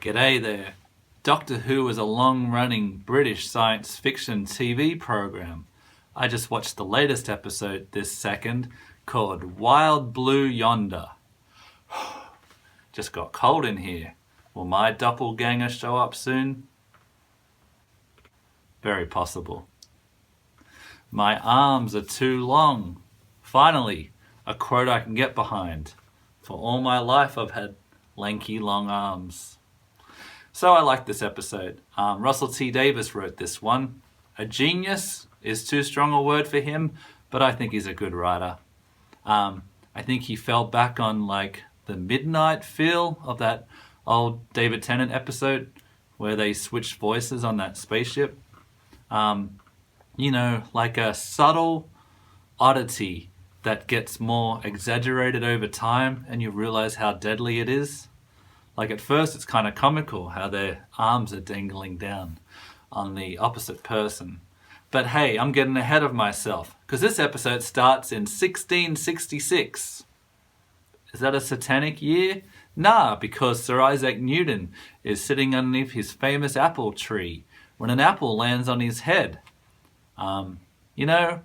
G'day there. Doctor Who is a long-running British science fiction TV program. I just watched the latest episode this second called Wild Blue Yonder. Just got cold in here. Will my doppelganger show up soon? Very possible. My arms are too long. Finally, a quote I can get behind. For all my life I've had lanky long arms. So I like this episode. Russell T Davies wrote this one. A genius is too strong a word for him, but I think he's a good writer. I think he fell back on like the midnight feel of that old David Tennant episode where they switched voices on that spaceship. You know, like a subtle oddity that gets more exaggerated over time and you realize how deadly it is. Like at first it's kind of comical how their arms are dangling down on the opposite person. But hey, I'm getting ahead of myself because this episode starts in 1666. Is that a satanic year? Nah, because Sir Isaac Newton is sitting underneath his famous apple tree when an apple lands on his head. You know,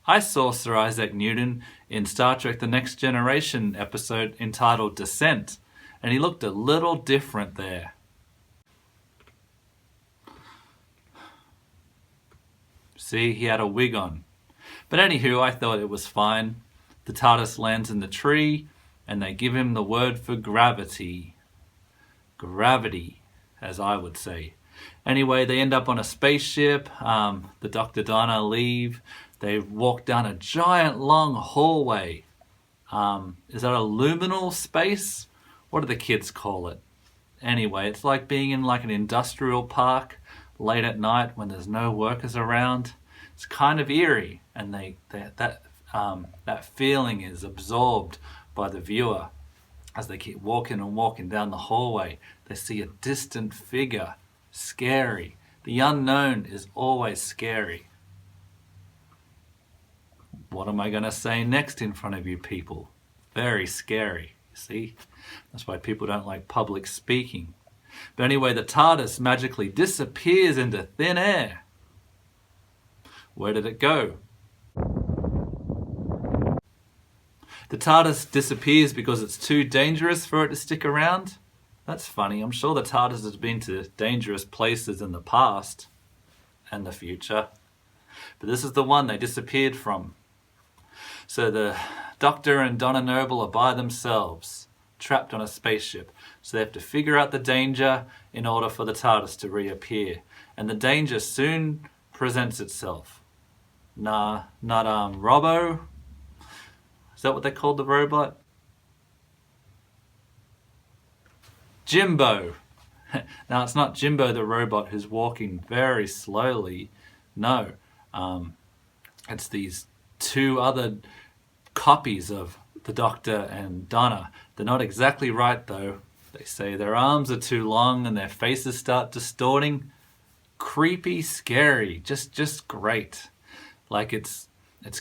I saw Sir Isaac Newton in Star Trek The Next Generation episode entitled Descent, and he looked a little different there. See, he had a wig on. But anywho, I thought it was fine. The Tardis lands in the tree, and they give him the word for gravity. Gravity, as I would say. Anyway, they end up on a spaceship. The Dr. Donna leave. They walk down a giant long hallway. Is that a liminal space? What do the kids call it? Anyway, it's like being in like an industrial park late at night when there's no workers around. It's kind of eerie, and that feeling is absorbed by the viewer as they keep walking and walking down the hallway. They see a distant figure, scary. The unknown is always scary. What am I going to say next in front of you people? Very scary, see? That's why people don't like public speaking. But anyway, the TARDIS magically disappears into thin air. Where did it go? The TARDIS disappears because it's too dangerous for it to stick around. That's funny. I'm sure the TARDIS has been to dangerous places in the past and the future. But this is the one they disappeared from. So the Doctor and Donna Noble are by themselves, trapped on a spaceship. So they have to figure out the danger in order for the TARDIS to reappear. And the danger soon presents itself. Nah, not Robbo. Is that what they called the robot? Jimbo. Now it's not Jimbo the robot who's walking very slowly. No, it's these two other copies of the Doctor and Donna. They're not exactly right though. They say their arms are too long and their faces start distorting. Creepy, scary, just great. Like it's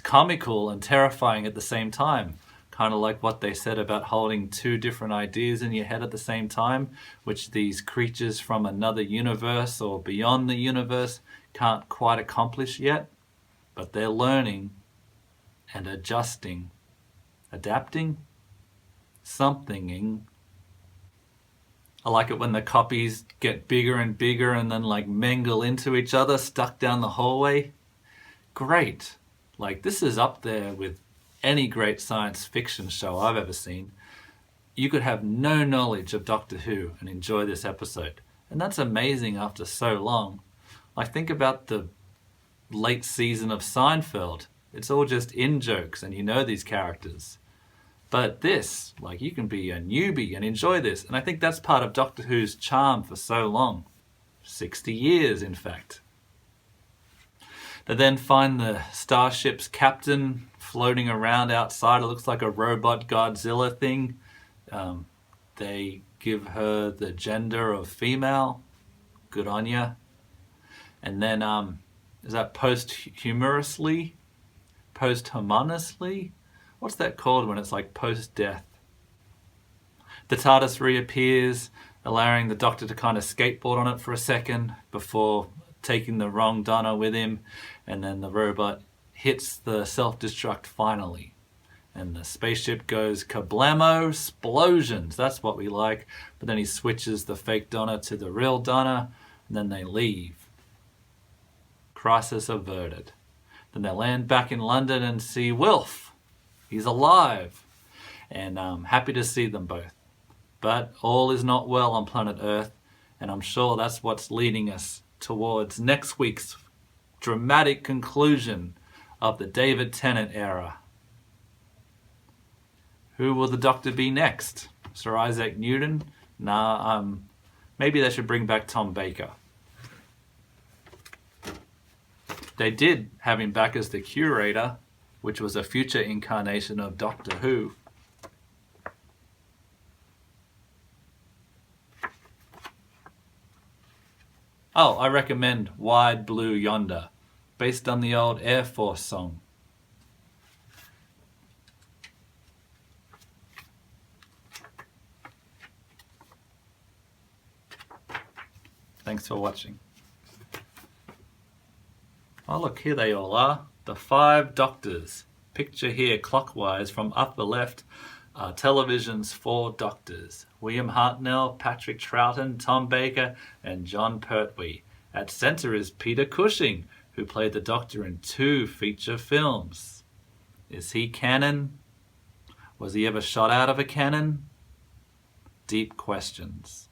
comical and terrifying at the same time. Kind of like what they said about holding two different ideas in your head at the same time, which these creatures from another universe or beyond the universe can't quite accomplish yet. But they're learning and adjusting, adapting, somethinging. I like it when the copies get bigger and bigger and then like mingle into each other, stuck down the hallway. Great. Like this is up there with any great science fiction show I've ever seen. You could have no knowledge of Doctor Who and enjoy this episode. And that's amazing after so long. Like think about the late season of Seinfeld. It's all just in-jokes and you know these characters. But this, like you can be a newbie and enjoy this. And I think that's part of Doctor Who's charm for so long. 60 years, in fact. They then find the starship's captain floating around outside. It looks like a robot Godzilla thing. They give her the gender of female. Good on ya. And then, is that posthumously? Posthumously? What's that called when it's like post-death? The TARDIS reappears. allowing the Doctor to kind of skateboard on it for a second before taking the wrong Donna with him, and then the robot hits the self-destruct finally. And the spaceship goes kablamo, explosions. That's what we like. But then he switches the fake Donna to the real Donna, and then they leave. Crisis averted. Then they land back in London and see Wilf. He's alive. And I'm happy to see them both. But all is not well on planet Earth, and I'm sure that's what's leading us towards next week's dramatic conclusion of the David Tennant era. Who will the Doctor be next? Sir Isaac Newton? Nah, maybe they should bring back Tom Baker. They did have him back as the Curator, which was a future incarnation of Doctorwho. Oh, I recommend Wide Blue Yonder, based on the old Air Force song. Thanks for watching. Oh look, here they all are. The 5 Doctors. Picture here clockwise from upper left are television's 4 Doctors. William Hartnell, Patrick Troughton, Tom Baker, and John Pertwee. At centre is Peter Cushing, who played the Doctor in 2 feature films. Is he canon? Was he ever shot out of a cannon? Deep questions.